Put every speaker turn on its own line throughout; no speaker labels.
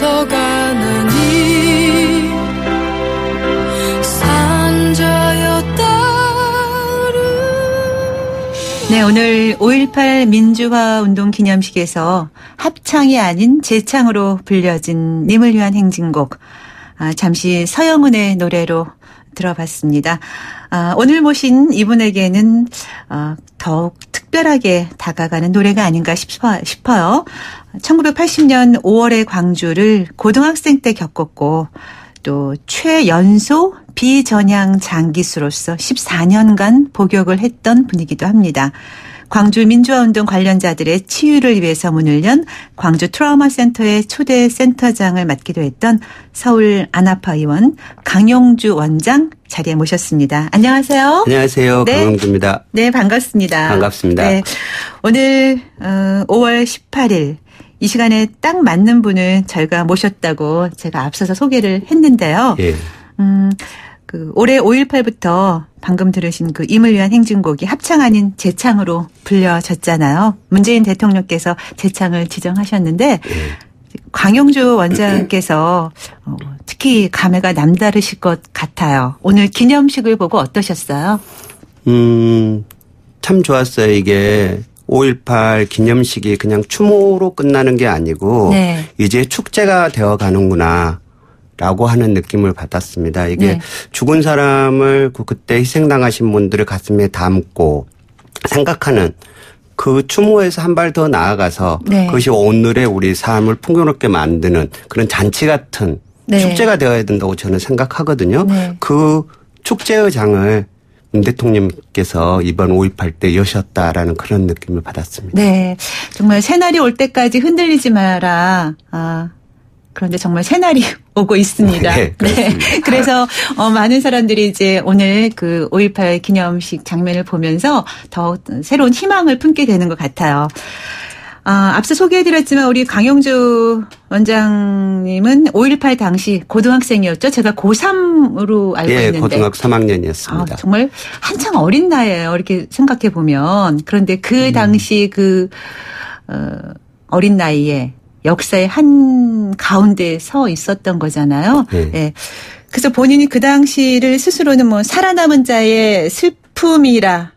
흘러가는 이 산자였다를.
네, 오늘 5.18 민주화 운동 기념식에서 합창이 아닌 재창으로 불려진 님을 위한 행진곡, 잠시 서영은의 노래로 들어봤습니다. 오늘 모신 이분에게는 더욱 특별하게 다가가는 노래가 아닌가 싶어요. 1980년 5월의 광주를 고등학생 때 겪었고 또 최연소 비전향 장기수로서 14년간 복역을 했던 분이기도 합니다. 광주 민주화운동 관련자들의 치유를 위해서 문을 연 광주 트라우마 센터의 초대 센터장을 맡기도 했던 서울 안아파 의원 강용주 원장 자리에 모셨습니다. 안녕하세요.
안녕하세요.
네.
강용주입니다.
네, 반갑습니다.
반갑습니다.
네, 오늘 5월 18일 이 시간에 딱 맞는 분을 저희가 모셨다고 제가 앞서서 소개를 했는데요.
예.
올해 5.18부터 방금 들으신 그 임을 위한 행진곡이 합창 아닌 재창으로 불려졌잖아요. 문재인 대통령께서 재창을 지정하셨는데
예.
강용주 원장께서 특히 감회가 남다르실 것 같아요. 오늘 기념식을 보고 어떠셨어요?
참 좋았어요. 이게 5.18 기념식이 그냥 추모로 끝나는 게 아니고
네.
이제 축제가 되어 가는구나 라고 하는 느낌을 받았습니다. 이게
네.
죽은 사람을 그때 희생당하신 분들의 가슴에 담고 생각하는 그 추모에서 한 발 더 나아가서
네.
그것이 오늘의 우리 삶을 풍요롭게 만드는 그런 잔치 같은
네.
축제가 되어야 된다고 저는 생각하거든요.
네.
그 축제의 장을 문 대통령께서 이번 5.18 때 여셨다라는 그런 느낌을 받았습니다.
네. 정말 새날이 올 때까지 흔들리지 마라. 그런데 정말 새날이 오고 있습니다.
네, 그렇습니다.
네. 그래서 많은 사람들이 이제 오늘 그 5.18 기념식 장면을 보면서 더 새로운 희망을 품게 되는 것 같아요. 앞서 소개해드렸지만 우리 강용주 원장님은 5.18 당시 고등학생이었죠. 제가 고3으로 알고
예,
있는데.
고등학교 3학년이었습니다.
정말 한창 어린 나이에요. 이렇게 생각해 보면. 그런데 그 당시 어린 나이에 역사의 한 가운데 서 있었던 거잖아요.
네.
예. 그래서 본인이 그 당시를 스스로는 뭐 살아남은 자의 슬픔이라고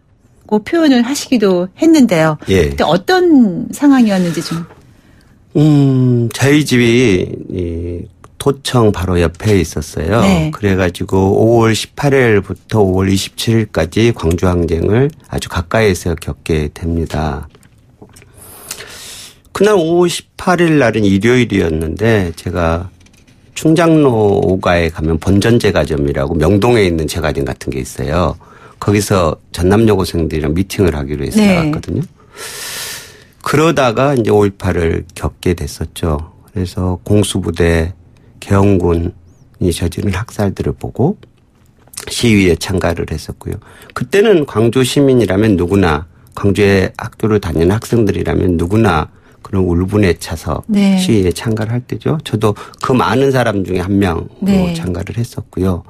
표현을 하시기도 했는데요.
예.
그때 어떤 상황이었는지 좀.
저희 집이 도청 바로 옆에 있었어요.
네.
그래가지고 5월 18일부터 5월 27일까지 광주항쟁을 아주 가까이에서 겪게 됩니다. 그날 5월 18일 날은 일요일이었는데 제가 충장로 5가에 가면 본전제과점이라고 명동에 있는 제과점 같은 게 있어요. 거기서 전남 여고생들이랑 미팅을 하기로 해서
네.
나갔거든요. 그러다가 이제 5.18을 겪게 됐었죠. 그래서 공수부대 개헌군이 저지른 학살들을 보고 시위에 참가를 했었고요. 그때는 광주 시민이라면 누구나 광주에 학교를 다니는 학생들이라면 누구나 그런 울분에 차서
네.
시위에 참가를 할 때죠. 저도 그 많은 사람 중에 한 명으로
네.
참가를 했었고요.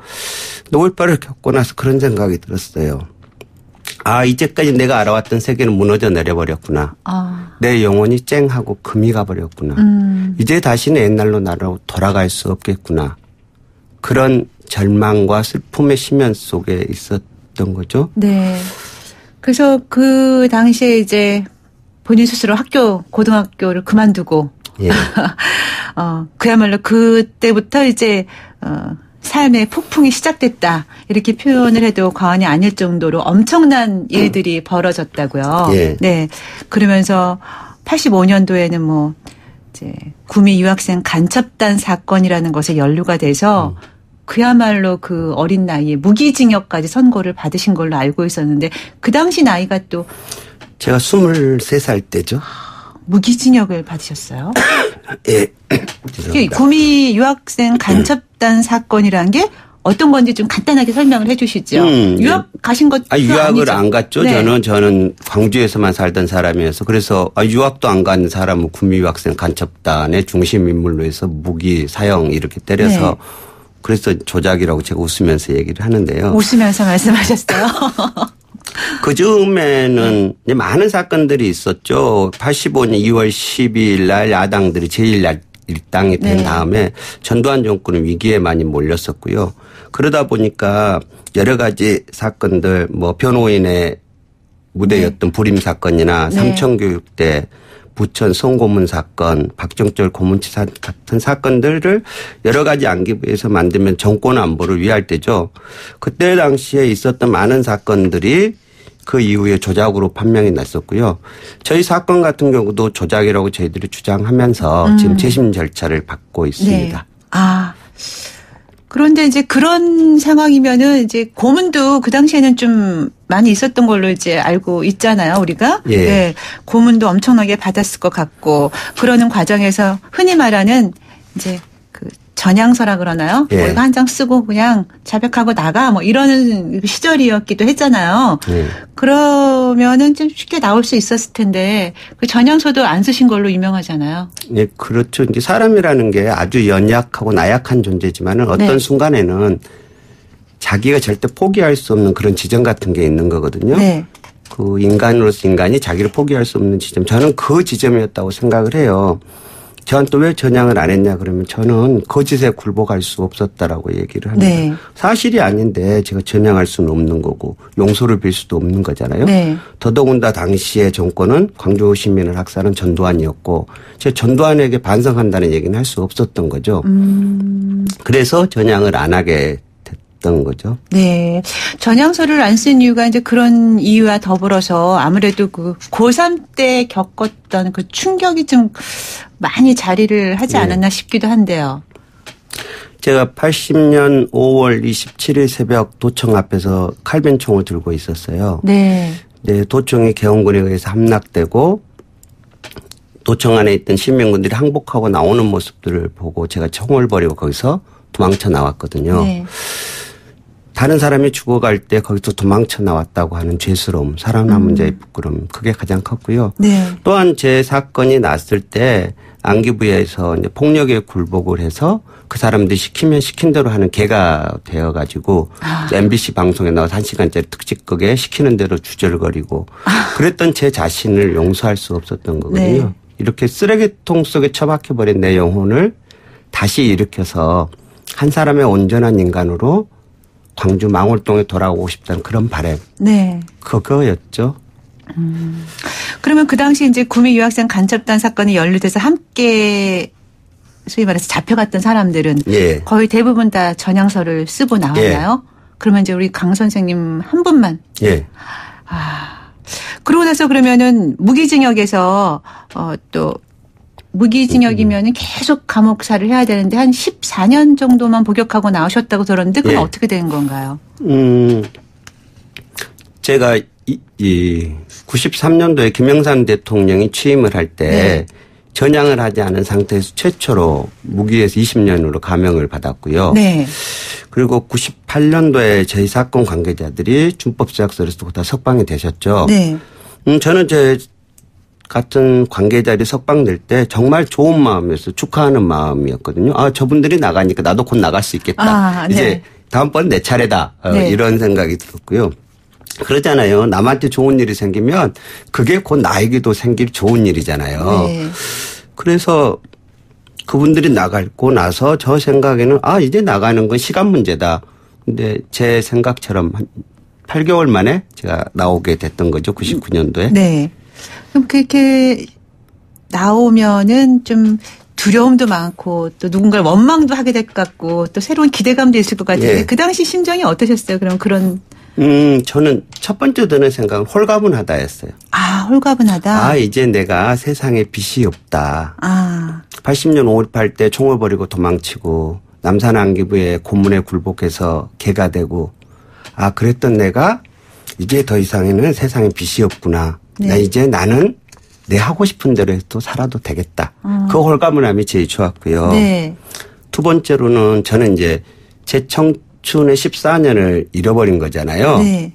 5.18을 겪고 나서 그런 생각이 들었어요. 이제까지 내가 알아왔던 세계는 무너져 내려버렸구나. 내 영혼이 쨍하고 금이 가버렸구나. 이제 다시는 옛날로 나로 돌아갈 수 없겠구나. 그런 절망과 슬픔의 심연 속에 있었던 거죠.
네. 그래서 그 당시에 이제 본인 스스로 고등학교를 그만두고.
예.
그야말로 그때부터 이제, 삶의 폭풍이 시작됐다. 이렇게 표현을 해도 과언이 아닐 정도로 엄청난 일들이 벌어졌다고요.
예.
네. 그러면서 85년도에는 뭐, 이제, 구미 유학생 간첩단 사건이라는 것에 연루가 돼서 그야말로 그 어린 나이에 무기징역까지 선고를 받으신 걸로 알고 있었는데 그 당시 나이가 또
제가 23살 때죠.
무기징역을 받으셨어요?
예. 죄송합니다.
구미 유학생 간첩단 사건이라는 게 어떤 건지 좀 간단하게 설명을 해 주시죠. 유학 가신 것도
유학을
아니죠?
안 갔죠.
네.
저는 광주에서만 살던 사람이어서 그래서 유학도 안 간 사람은 구미 유학생 간첩단의 중심 인물로 해서 무기 사형 이렇게 때려서
네.
그래서 조작이라고 제가 웃으면서 얘기를 하는데요.
웃으면서 말씀하셨어요.
그 즈음에는 많은 사건들이 있었죠. 85년 2월 12일 날 야당들이 제1 일당이 된
네.
다음에 전두환 정권은 위기에 많이 몰렸었고요. 그러다 보니까 여러 가지 사건들 뭐 변호인의 무대였던 불임 사건이나
네.
삼천교육대 부천 성고문 사건, 박정철 고문치 같은 사건들을 여러 가지 안기부에서 만들면 정권 안보를 위할 때죠. 그때 당시에 있었던 많은 사건들이 그 이후에 조작으로 판명이 났었고요. 저희 사건 같은 경우도 조작이라고 저희들이 주장하면서 지금 재심 절차를 받고 있습니다.
네. 아. 그런데 이제 그런 상황이면은 이제 고문도 그 당시에는 좀 많이 있었던 걸로 이제 알고 있잖아요, 우리가.
예.
네. 고문도 엄청나게 받았을 것 같고 그러는 과정에서 흔히 말하는 이제 그 전향서라 그러나요?
예.
이거 한 장 쓰고 그냥 자백하고 나가 뭐 이러는 시절이었기도 했잖아요.
예.
그러면은 좀 쉽게 나올 수 있었을 텐데 그 전향서도 안 쓰신 걸로 유명하잖아요.
네, 그렇죠. 이제 사람이라는 게 아주 연약하고 나약한 존재지만은 어떤
네.
순간에는 자기가 절대 포기할 수 없는 그런 지점 같은 게 있는 거거든요.
네.
그 인간으로서 인간이 자기를 포기할 수 없는 지점. 저는 그 지점이었다고 생각을 해요. 저한테 왜 전향을 안 했냐 그러면 저는 거짓에 굴복할 수 없었다라고 얘기를 합니다.
네.
사실이 아닌데 제가 전향할 수는 없는 거고 용서를 빌 수도 없는 거잖아요.
네.
더더군다 당시의 정권은 광주 시민을 학살한 전두환이었고 제가 전두환에게 반성한다는 얘기는 할 수 없었던 거죠. 그래서 전향을 안 하게 됐던 거죠.
네. 전향서를 안 쓴 이유가 이제 그런 이유와 더불어서 아무래도 그 고3 때 겪었던 그 충격이 좀 많이 자리를 하지 않았나 싶기도 한데요.
제가 80년 5월 27일 새벽 도청 앞에서 칼벤총을 들고 있었어요.
네.
네, 도청이 개헌군에 의해서 함락되고 도청 안에 있던 시민군들이 항복하고 나오는 모습들을 보고 제가 총을 버리고 거기서 도망쳐 나왔거든요.
네.
다른 사람이 죽어갈 때 거기서 도망쳐 나왔다고 하는 죄스러움, 사람 문제의 부끄러움, 그게 가장 컸고요.
네.
또한 제 사건이 났을 때 안기부에서 이제 폭력에 굴복을 해서 그 사람들이 시키면 시킨 대로 하는 개가 되어가지고 MBC 방송에 나와서 1시간짜리 특집극에 시키는 대로 주절거리고 그랬던 제 자신을 용서할 수 없었던 거거든요.
네.
이렇게 쓰레기통 속에 처박혀버린 내 영혼을 다시 일으켜서 한 사람의 온전한 인간으로 광주 망월동에 돌아오고 싶다는 그런 바람.
네.
그거였죠.
그러면 그 당시 이제 구미 유학생 간첩단 사건이 연루돼서 함께 소위 말해서 잡혀갔던 사람들은
예.
거의 대부분 다 전향서를 쓰고 나왔나요? 그러면 이제 우리 강 선생님 한 분만.
예.
그러고 나서 그러면은 무기징역에서 또 무기징역이면은 계속 감옥살을 해야 되는데 한 14년 정도만 복역하고 나오셨다고 들었는데 그건
예.
어떻게 된 건가요?
제가 이 93년도에 김영삼 대통령이 취임을 할 때
네.
전향을 하지 않은 상태에서 최초로 무기에서 20년으로 감형을 받았고요.
네.
그리고 98년도에 저희 사건 관계자들이 준법조약서를 쓰고 다 석방이 되셨죠.
네.
저는 제 같은 관계자들이 석방될 때 정말 좋은 마음이었어요. 축하하는 마음이었거든요. 아, 저분들이 나가니까 나도 곧 나갈 수 있겠다.
아, 네.
이제 다음번 내 차례다.
네.
이런 생각이 들었고요. 그러잖아요. 남한테 좋은 일이 생기면 그게 곧 나에게도 생길 좋은 일이잖아요.
네.
그래서 그분들이 나가고 나서 저 생각에는 아, 이제 나가는 건 시간 문제다. 근데 제 생각처럼 한 8개월 만에 제가 나오게 됐던 거죠. 99년도에.
네. 그럼 그렇게 나오면은 좀 두려움도 많고 또 누군가를 원망도 하게 될 것 같고 또 새로운 기대감도 있을 것 같은데
예.
그 당시 심정이 어떠셨어요? 그럼 그런.
저는 첫 번째 드는 생각은 홀가분하다였어요.
아, 홀가분하다.
아, 이제 내가 세상에 빚이 없다.
아.
80년 5.18 때 총을 버리고 도망치고 남산 안기부의 고문에 굴복해서 개가 되고 아, 그랬던 내가 이제 더 이상에는 세상에 빚이 없구나.
네.
나 이제 나는 내 하고 싶은 대로 해도 살아도 되겠다. 그 홀가분함이 제일 좋았고요.
네.
두 번째로는 저는 이제 제 청춘의 14년을 잃어버린 거잖아요.
네.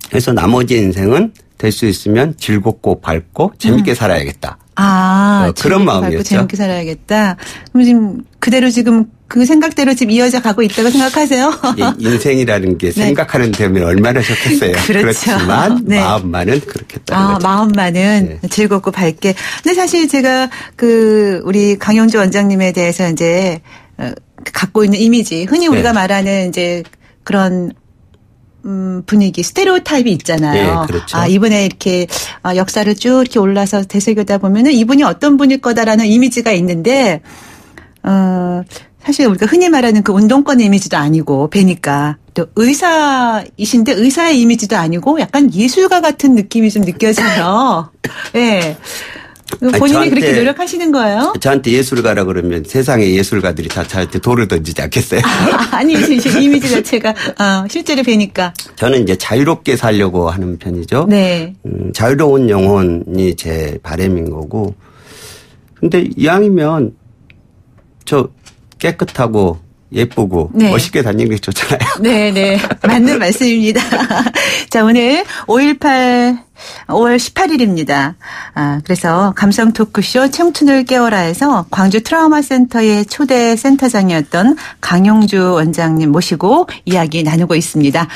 그래서 나머지 인생은 될 수 있으면 즐겁고 밝고 재밌게 살아야겠다.
아,
그런
재밌게
마음이었죠.
살고 재밌게 살아야겠다. 그럼 지금 그대로 지금 그 생각대로 지금 이어져 가고 있다고 생각하세요?
인생이라는 게
네.
생각하는 데면 얼마나 좋겠어요.
그렇죠.
그렇지만
네.
마음만은 그렇겠다.
마음만은
네.
즐겁고 밝게. 근데 사실 제가 우리 강용주 원장님에 대해서 이제 갖고 있는 이미지, 흔히 우리가
네.
말하는 이제 그런 분위기, 스테레오타입이 있잖아요.
네, 그렇죠.
이분의 이렇게 역사를 쭉 이렇게 올라서 되새겨다 보면은 이분이 어떤 분일 거다라는 이미지가 있는데, 사실 우리가 흔히 말하는 그 운동권 이미지도 아니고, 뵈니까. 또 의사이신데 의사의 이미지도 아니고 약간 예술가 같은 느낌이 좀 느껴져요. 예. 본인이 그렇게 노력하시는 거예요?
저한테 예술가라 그러면 세상의 예술가들이 다 저한테 돌을 던지지 않겠어요?
아니, 이미지 자체가, 실제로 뵈니까.
저는 이제 자유롭게 살려고 하는 편이죠.
네.
자유로운 영혼이 제 바람인 거고. 근데 이왕이면 저 깨끗하고 예쁘고
네.
멋있게 다니는 게 좋잖아요.
네. 맞는 말씀입니다. 자, 오늘 5.18 5월 18일입니다. 그래서 감성 토크쇼 청춘을 깨워라에서 광주 트라우마 센터의 초대 센터장이었던 강용주 원장님 모시고 이야기 나누고 있습니다.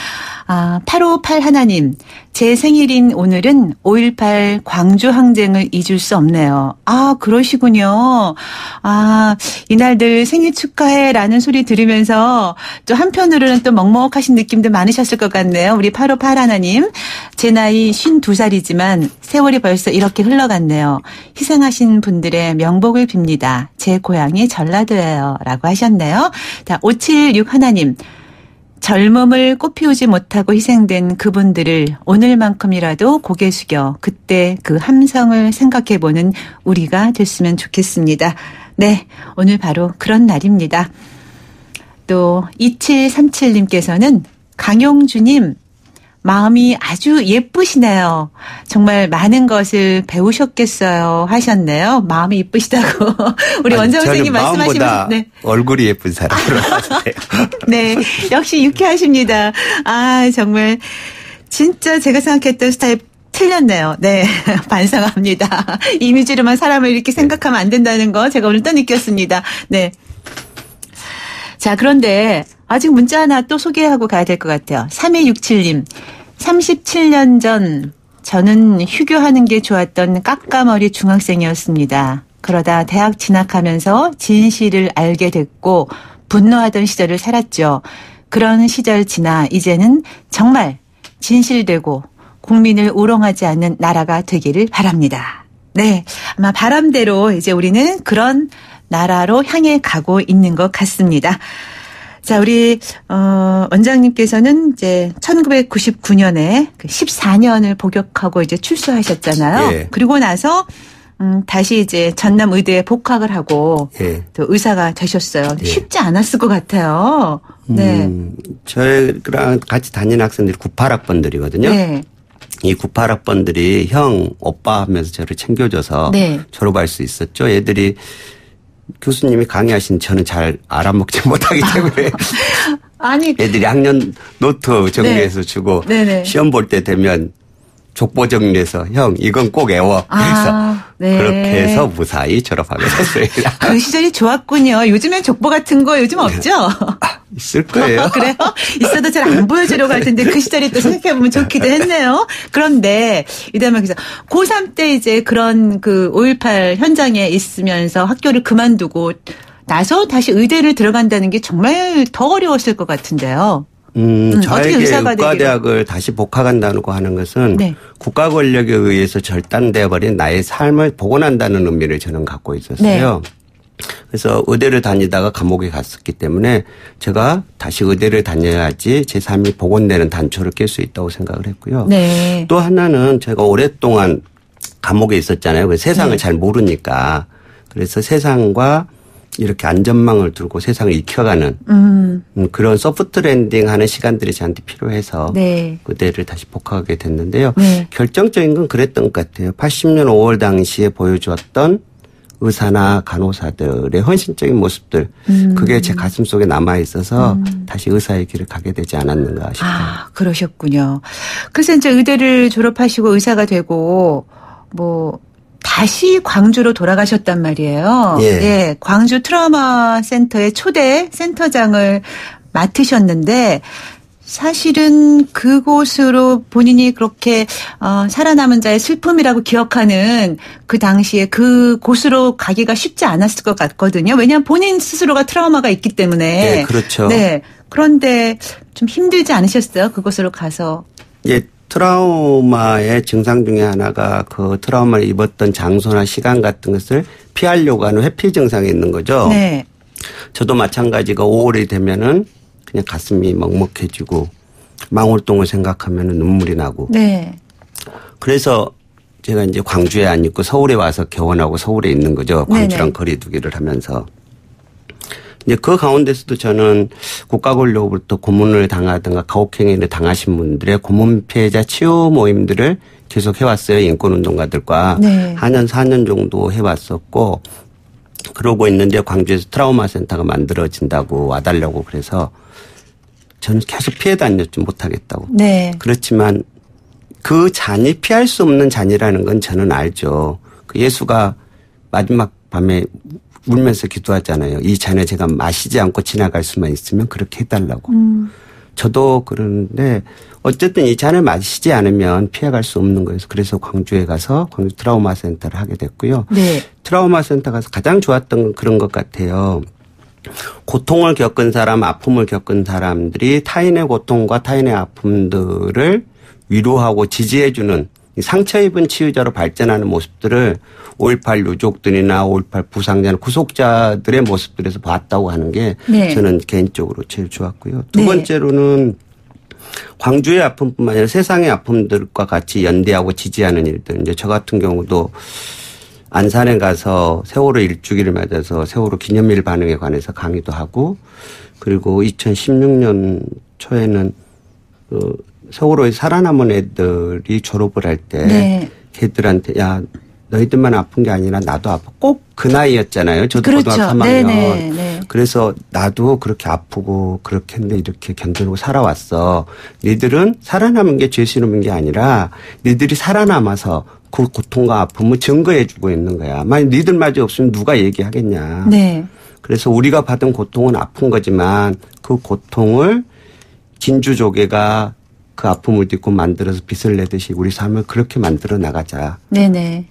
858 하나님, 제 생일인 오늘은 5.18 광주 항쟁을 잊을 수 없네요. 그러시군요. 이날 늘 생일 축하해라는 소리 들으면서 또 한편으로는 또 먹먹하신 느낌도 많으셨을 것 같네요. 우리 858 하나님, 제 나이 52살이지만 세월이 벌써 이렇게 흘러갔네요. 희생하신 분들의 명복을 빕니다. 제 고향이 전라도예요. 라고 하셨네요. 자, 576 하나님. 젊음을 꽃피우지 못하고 희생된 그분들을 오늘만큼이라도 고개 숙여 그때 그 함성을 생각해보는 우리가 됐으면 좋겠습니다. 네, 오늘 바로 그런 날입니다. 또 2737님께서는 강용주님 마음이 아주 예쁘시네요. 정말 많은 것을 배우셨겠어요 하셨네요. 마음이 예쁘시다고 우리 원장 선생님 말씀하시면서 네.
얼굴이 예쁜 사람으로 봤어요.
네, 역시 유쾌하십니다. 정말 진짜 제가 생각했던 스타일 틀렸네요. 네, 반성합니다. 이미지로만 사람을 이렇게 생각하면 안 된다는 거 제가 오늘 또 느꼈습니다. 네. 자, 그런데 아직 문자 하나 또 소개하고 가야 될 것 같아요. 3267님. 37년 전 저는 휴교하는 게 좋았던 깎아머리 중학생이었습니다. 그러다 대학 진학하면서 진실을 알게 됐고 분노하던 시절을 살았죠. 그런 시절 지나 이제는 정말 진실되고 국민을 우롱하지 않는 나라가 되기를 바랍니다. 네, 아마 바람대로 이제 우리는 그런 나라로 향해 가고 있는 것 같습니다. 자, 우리 원장님께서는 이제 1999년에 14년을 복역하고 이제 출소하셨잖아요.
예.
그리고 나서 다시 이제 전남 의대에 복학을 하고
예.
또 의사가 되셨어요.
예.
쉽지 않았을 것 같아요. 네.
저희랑 같이 다니는 학생들이 98학번들이거든요.
네.
이 98학번들이 형, 오빠 하면서 저를 챙겨줘서
네.
졸업할 수 있었죠. 애들이 교수님이 강의하신 저는 잘 알아먹지 못하기 때문에
아니
애들이 학년 노트 정리해서 주고
네네.
시험 볼 때 되면 족보 정리해서 형 이건 꼭 외워. 그래서
네.
그렇게 해서 무사히 졸업하게 됐습니다.
그 시절이 좋았군요. 요즘엔 족보 같은 거 요즘 없죠?
있을 거예요.
그래요? 있어도 잘 안 보여주려고 할 텐데 그 시절이 또 생각해보면 좋기도 했네요. 그런데 이다음에 고3 때 이제 그런 그 5.18 현장에 있으면서 학교를 그만두고 나서 다시 의대를 들어간다는 게 정말 더 어려웠을 것 같은데요.
저에게 의과대학을 다시 복학한다고 하는 것은
네.
국가 권력에 의해서 절단되어 버린 나의 삶을 복원한다는 의미를 저는 갖고 있었어요. 네. 그래서 의대를 다니다가 감옥에 갔었기 때문에 제가 다시 의대를 다녀야지 제 삶이 복원되는 단초를 깰 수 있다고 생각을 했고요.
네.
또 하나는 제가 오랫동안 감옥에 있었잖아요. 그래서 세상을
네.
잘 모르니까. 그래서 세상과 이렇게 안전망을 두고 세상을 익혀가는 그런 소프트 랜딩하는 시간들이 저한테 필요해서
네.
의대를 다시 복학하게 됐는데요.
네.
결정적인 건 그랬던 것 같아요. 80년 5월 당시에 보여주었던 의사나 간호사들의 헌신적인 모습들 그게 제 가슴속에 남아있어서 다시 의사의 길을 가게 되지 않았는가 싶어요.
그러셨군요. 그래서 이제 의대를 졸업하시고 의사가 되고 다 다시 광주로 돌아가셨단 말이에요.
예.
예, 광주 트라우마 센터의 초대 센터장을 맡으셨는데 사실은 그곳으로 본인이 그렇게 살아남은 자의 슬픔이라고 기억하는 그 당시에 그곳으로 가기가 쉽지 않았을 것 같거든요. 왜냐하면 본인 스스로가 트라우마가 있기 때문에.
네, 그렇죠.
네. 그런데 좀 힘들지 않으셨어요? 그곳으로 가서.
예, 트라우마의 증상 중에 하나가 그 트라우마를 입었던 장소나 시간 같은 것을 피하려고 하는 회피 증상이 있는 거죠.
네.
저도 마찬가지가 5월이 되면은 그냥 가슴이 먹먹해지고 망월동을 생각하면은 눈물이 나고.
네.
그래서 제가 이제 광주에 안 있고 서울에 와서 개원하고 서울에 있는 거죠. 광주랑
네네.
거리두기를 하면서. 이제 그 가운데서도 저는 국가권력으로부터 고문을 당하든가 가혹행위를 당하신 분들의 고문 피해자 치유 모임들을 계속 해왔어요. 인권운동가들과.
네.
4년 정도 해왔었고 그러고 있는데 광주에서 트라우마 센터가 만들어진다고 와달라고 그래서 저는 계속 피해 다녔지 못하겠다고.
네.
그렇지만 그 잔이 피할 수 없는 잔이라는 건 저는 알죠. 그 예수가 마지막 밤에 울면서 기도하잖아요. 이 잔을 제가 마시지 않고 지나갈 수만 있으면 그렇게 해달라고. 저도 그러는데 어쨌든 이 잔을 마시지 않으면 피해갈 수 없는 거예요. 그래서 광주에 가서 광주 트라우마 센터를 하게 됐고요.
네.
트라우마 센터 가서 가장 좋았던 건 그런 것 같아요. 고통을 겪은 사람, 아픔을 겪은 사람들이 타인의 고통과 타인의 아픔들을 위로하고 지지해주는 상처 입은 치유자로 발전하는 모습들을 5.18 유족들이나 5.18 부상자나 구속자들의 모습들에서 봤다고 하는 게
네.
저는 개인적으로 제일 좋았고요. 두
네.
번째로는 광주의 아픔뿐만 아니라 세상의 아픔들과 같이 연대하고 지지하는 일들. 이제 저 같은 경우도 안산에 가서 세월호 일주기를 맞아서 세월호 기념일 반응에 관해서 강의도 하고 그리고 2016년 초에는 그 세월호에 살아남은 애들이 졸업을 할 때
네.
걔들한테 야 너희들만 아픈 게 아니라 나도 아파. 꼭 그 나이였잖아요. 저도
그렇죠.
고등학교 3학년.
네네. 네.
그래서 나도 그렇게 아프고 그렇게 했는데 이렇게 견디고 살아왔어. 니들은 살아남은 게 죄스러운 게 아니라 니들이 살아남아서 그 고통과 아픔을 증거해주고 있는 거야. 만약 니들마저 없으면 누가 얘기하겠냐.
네.
그래서 우리가 받은 고통은 아픈 거지만 그 고통을 진주조개가 그 아픔을 딛고 만들어서 빛을 내듯이 우리 삶을 그렇게 만들어 나가자.
네네.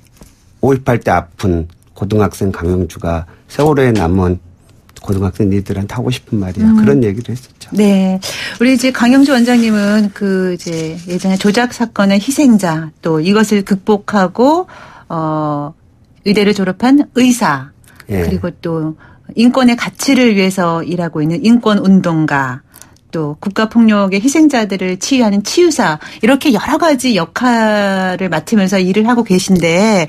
5.18 때 아픈 고등학생 강영주가 세월호에 남은 고등학생 니들한테 하고 싶은 말이야. 그런 얘기를 했었죠.
네. 우리 이제 강영주 원장님은 그 이제 예전에 조작 사건의 희생자 또 이것을 극복하고 의대를 졸업한 의사
예.
그리고 또 인권의 가치를 위해서 일하고 있는 인권운동가 또 국가폭력의 희생자들을 치유하는 치유사 이렇게 여러 가지 역할을 맡으면서 일을 하고 계신데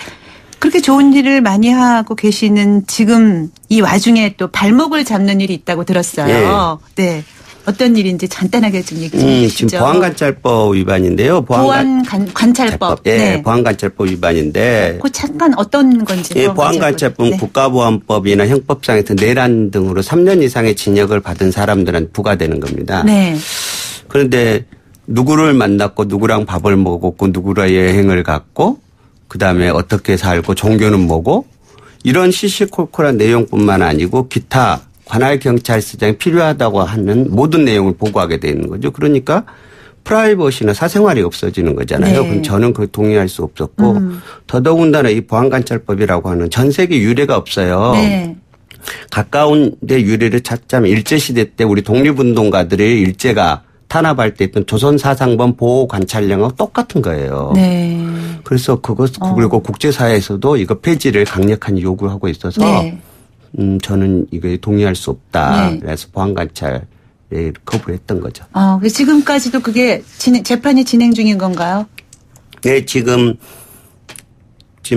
그렇게 좋은 일을 많이 하고 계시는 지금 이 와중에 또 발목을 잡는 일이 있다고 들었어요.
예.
네. 어떤 일인지 간단하게 좀 얘기 좀 해주시죠.
지금 보안관찰법 위반인데요.
보안관찰법.
예,
네.
보안관찰법 위반인데.
그 잠깐 어떤 건지.
예, 보안관찰법은
네.
국가보안법이나 형법상에서 내란 등으로 3년 이상의 징역을 받은 사람들한테 부과되는 겁니다.
네.
그런데 누구를 만났고 누구랑 밥을 먹었고 누구랑 여행을 갔고 그다음에 어떻게 살고 종교는 뭐고 이런 시시콜콜한 내용뿐만 아니고 기타 관할 경찰서장이 필요하다고 하는 모든 내용을 보고하게 돼 있는 거죠. 그러니까 프라이버시나 사생활이 없어지는 거잖아요.
네.
그럼 저는 그 동의할 수 없었고 더더군다나 이 보안관찰법이라고 하는 전 세계 유례가 없어요.
네.
가까운 데 유례를 찾자면 일제시대 때 우리 독립운동가들의 일제가 탄압할 때 있던 조선사상범 보호관찰령하고 똑같은 거예요.
네.
그래서 그리고 국제사회에서도 이거 폐지를 강력한 요구하고 있어서
네.
저는 이거에 동의할 수 없다.
네.
그래서 보안관찰에 거부했던 거죠.
지금까지도 그게 재판이 진행 중인 건가요?
네, 지금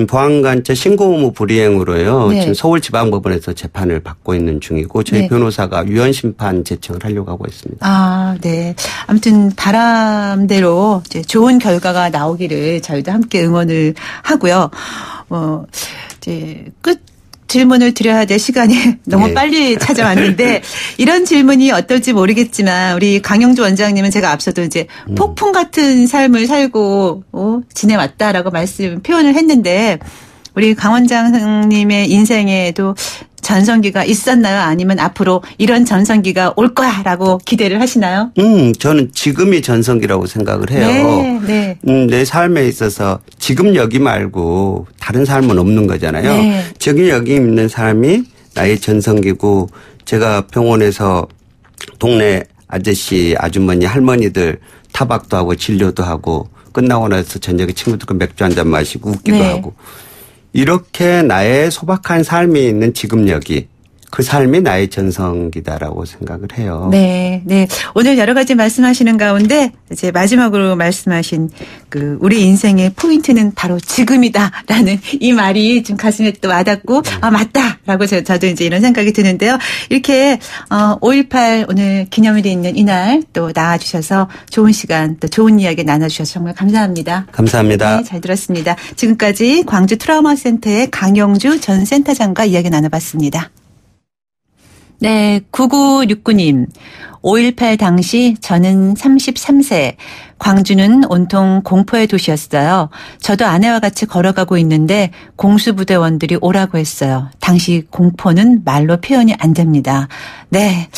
보안관찰 신고 의무 불이행으로요.
네.
지금 서울지방법원에서 재판을 받고 있는 중이고 저희
네.
변호사가 유언심판 제청을 하려고 하고 있습니다.
네. 아무튼 바람대로 이제 좋은 결과가 나오기를 저희도 함께 응원을 하고요. 이제 끝 질문을 드려야 될 시간이 너무
네.
빨리 찾아왔는데 이런 질문이 어떨지 모르겠지만 우리 강영주 원장님은 제가 앞서도 이제 폭풍 같은 삶을 살고 지내왔다라고 표현을 했는데 우리 강 원장님의 인생에도 전성기가 있었나요? 아니면 앞으로 이런 전성기가 올 거야라고 기대를 하시나요?
저는 지금이 전성기라고 생각을 해요.
네.
내 삶에 있어서 지금 여기 말고 다른 삶은 없는 거잖아요.
네.
지금 여기 있는 삶이 나의 전성기고 제가 병원에서 동네 아저씨, 아주머니, 할머니들 타박도 하고 진료도 하고 끝나고 나서 저녁에 친구들과 맥주 한잔 마시고 웃기도
네.
하고 이렇게 나의 소박한 삶이 있는 지금 여기 그 삶이 나의 전성기다라고 생각을 해요.
네. 오늘 여러 가지 말씀하시는 가운데 이제 마지막으로 말씀하신 그 우리 인생의 포인트는 바로 지금이다라는 이 말이 좀 가슴에 또 와닿고 아 맞다라고 저도 이제 이런 생각이 드는데요. 이렇게 5.18 오늘 기념일이 있는 이날 또 나와주셔서 좋은 시간 또 좋은 이야기 나눠주셔서 정말 감사합니다.
감사합니다.
네, 잘 들었습니다. 지금까지 광주 트라우마 센터의 강영주 전 센터장과 이야기 나눠봤습니다. 네, 9969님. 5.18 당시 저는 33세. 광주는 온통 공포의 도시였어요. 저도 아내와 같이 걸어가고 있는데 공수부대원들이 오라고 했어요. 당시 공포는 말로 표현이 안 됩니다. 네.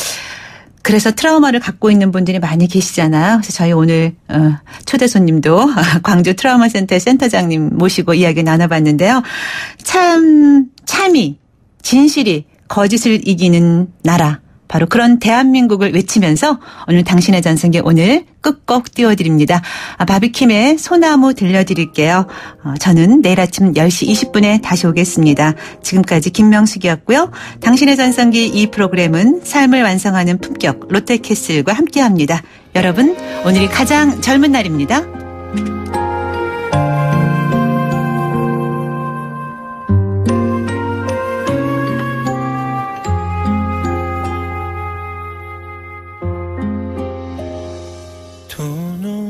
그래서 트라우마를 갖고 있는 분들이 많이 계시잖아요. 그래서 저희 오늘 초대 손님도 광주 트라우마 센터 센터장님 모시고 이야기 나눠봤는데요. 참이 진실이 거짓을 이기는 나라. 바로 그런 대한민국을 외치면서 오늘 당신의 전성기 오늘 끝곡 띄워드립니다. 바비킴의 소나무 들려드릴게요. 저는 내일 아침 10시 20분에 다시 오겠습니다. 지금까지 김명숙이었고요. 당신의 전성기 이 프로그램은 삶을 완성하는 품격 롯데캐슬과 함께합니다. 여러분 오늘이 가장 젊은 날입니다.
두 눈